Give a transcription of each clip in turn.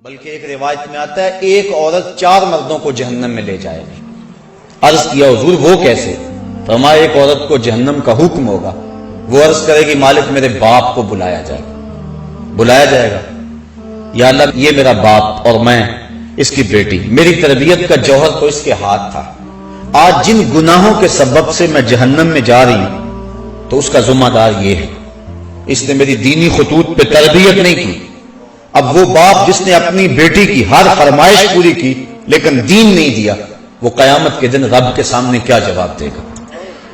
بلکہ ایک روایت میں آتا ہے ایک عورت 4 مردوں کو جہنم میں لے جائے گی۔ عرض کیا حضور وہ کیسے؟ فرمایا ایک عورت کو جہنم کا حکم ہوگا، وہ عرض کرے گی مالک میرے باپ کو بلایا جائے گا، یا اللہ یہ میرا باپ اور میں اس کی بیٹی، میری تربیت کا جوہر تو اس کے ہاتھ تھا، آج جن گناہوں کے سبب سے میں جہنم میں جا رہی ہوں تو اس کا ذمہ دار یہ ہے، اس نے میری دینی خطوط پہ تربیت نہیں کی۔ اب وہ باپ جس نے اپنی بیٹی کی ہر فرمائش پوری کی لیکن دین نہیں دیا، وہ قیامت کے دن رب کے سامنے کیا جواب دے گا؟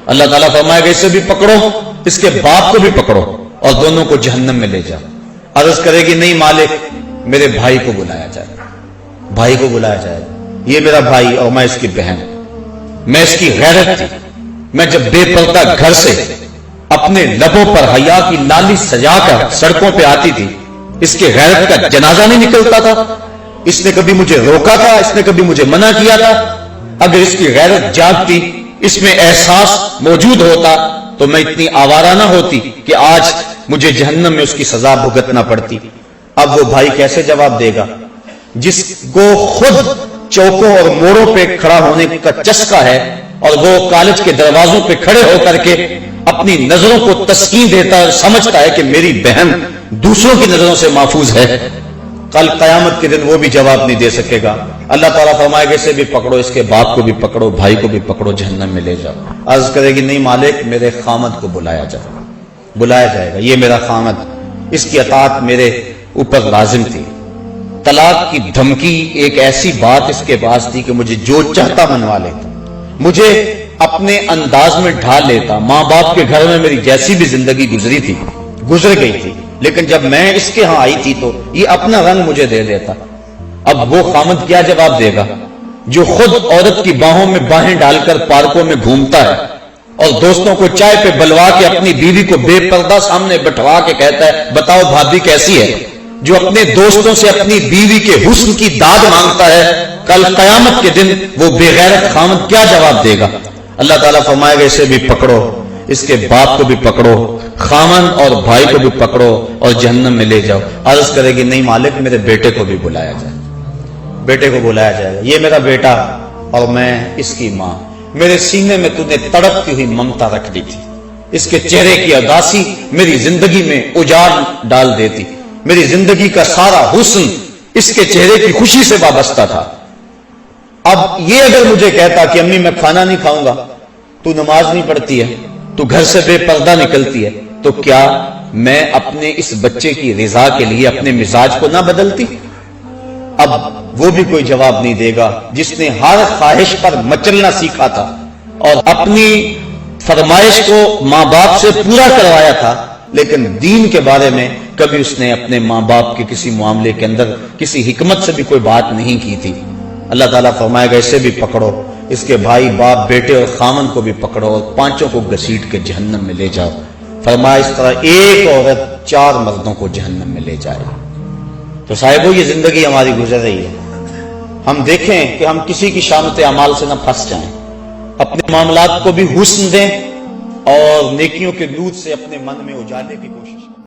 اللہ تعالیٰ فرمائے گا اسے بھی پکڑو، اس کے باپ کو بھی پکڑو اور دونوں کو جہنم میں لے جاؤ۔ عرض کرے گی نہیں مالک میرے بھائی کو بلایا جائے گا، یہ میرا بھائی اور میں اس کی بہن، میں اس کی غیرت تھی، میں جب بے پردہ گھر سے اپنے لبوں پر حیا کی لالی سجا کر سڑکوں پہ آتی تھی، اس کے غیرت کا جنازہ نہیں نکلتا تھا، اس نے کبھی مجھے روکا تھا، اس نے کبھی مجھے منع کیا تھا؟ اگر اس کی غیرت جاگتی، اس میں احساس موجود ہوتا تو میں اتنی آوارہ نہ ہوتی کہ آج مجھے جہنم میں اس کی سزا بھگتنا پڑتی۔ اب وہ بھائی کیسے جواب دے گا جس کو خود چوکوں اور موڑوں پہ کھڑا ہونے کا چسکا ہے اور وہ کالج کے دروازوں پہ کھڑے ہو کر کے اپنی نظروں کو تسکین دیتا ہے، سمجھتا ہے کہ میری بہن دوسروں کی نظروں سے محفوظ ہے؟ کل قیامت کے دن وہ بھی جواب نہیں دے سکے گا۔ اللہ تعالیٰ فرمائے گا اسے بھی پکڑو، اس کے باپ کو بھی پکڑو، بھائی کو بھی پکڑو، جہنم میں لے جاؤ۔ عرض کرے گی نہیں مالک میرے خامد کو بلایا جائے گا، یہ میرا خامد، اس کی اطاعت میرے اوپر لازم تھی۔ طلاق کی دھمکی ایک ایسی بات اس کے پاس تھی کہ مجھے جو چاہتا منوا لیتا، مجھے اپنے انداز میں ڈھال لیتا۔ ماں باپ کے گھر میں میری جیسی بھی زندگی گزر گئی تھی، لیکن جب میں اس کے ہاں آئی تھی تو یہ اپنا رنگ مجھے دے دیتا۔ اب وہ خامد کیا جواب دے گا جو خود عورت کی باہوں میں باہیں ڈال کر پارکوں میں گھومتا ہے اور دوستوں کو چائے پہ بلوا کے اپنی بیوی کو بے پردہ سامنے بٹھوا کے کہتا ہے بتاؤ بھابھی کیسی ہے، جو اپنے دوستوں سے اپنی بیوی کے حسن کی داد مانگتا ہے؟ کل قیامت کے دن وہ بے غیرت خامد کیا جواب دے گا؟ اللہ تعالیٰ فرمائے گا اسے بھی پکڑو، اس کے باپ کو بھی پکڑو، خامند اور بھائی کو بھی پکڑو اور جہنم میں لے جاؤ۔ عرض کرے گی نہیں مالک میرے بیٹے کو بھی بلایا جائے گا، یہ میرا بیٹا اور میں اس کی ماں، میرے سینے میں تو نے تڑپتی ہوئی ممتا رکھ دی تھی، اس کے چہرے کی اداسی میری زندگی میں اجاڑ ڈال دیتی، میری زندگی کا سارا حسن اس کے چہرے کی خوشی سے وابستہ تھا۔ اب یہ اگر مجھے کہتا کہ امی میں کھانا نہیں کھاؤں گا، تو نماز نہیں پڑھتی ہے، تو گھر سے بے پردہ نکلتی ہے، تو کیا میں اپنے اس بچے کی رضا کے لیے اپنے مزاج کو نہ بدلتی؟ اب وہ بھی کوئی جواب نہیں دے گا جس نے ہر خواہش پر مچلنا سیکھا تھا اور اپنی فرمائش کو ماں باپ سے پورا کروایا تھا، لیکن دین کے بارے میں کبھی اس نے اپنے ماں باپ کے کسی معاملے کے اندر کسی حکمت سے بھی کوئی بات نہیں کی تھی۔ اللہ تعالیٰ فرمائے گا اسے بھی پکڑو، اس کے بھائی باپ بیٹے اور خامن کو بھی پکڑو اور 5 کو گھسیٹ کے جہنم میں لے جاؤ۔ فرمایا اس طرح ایک عورت 4 مردوں کو جہنم میں لے جائے۔ تو صاحبو یہ زندگی ہماری گزر رہی ہے، ہم دیکھیں کہ ہم کسی کی شامت اعمال سے نہ پھنس جائیں، اپنے معاملات کو بھی حسن دیں اور نیکیوں کے نور سے اپنے من میں اجالے کی کوشش کریں۔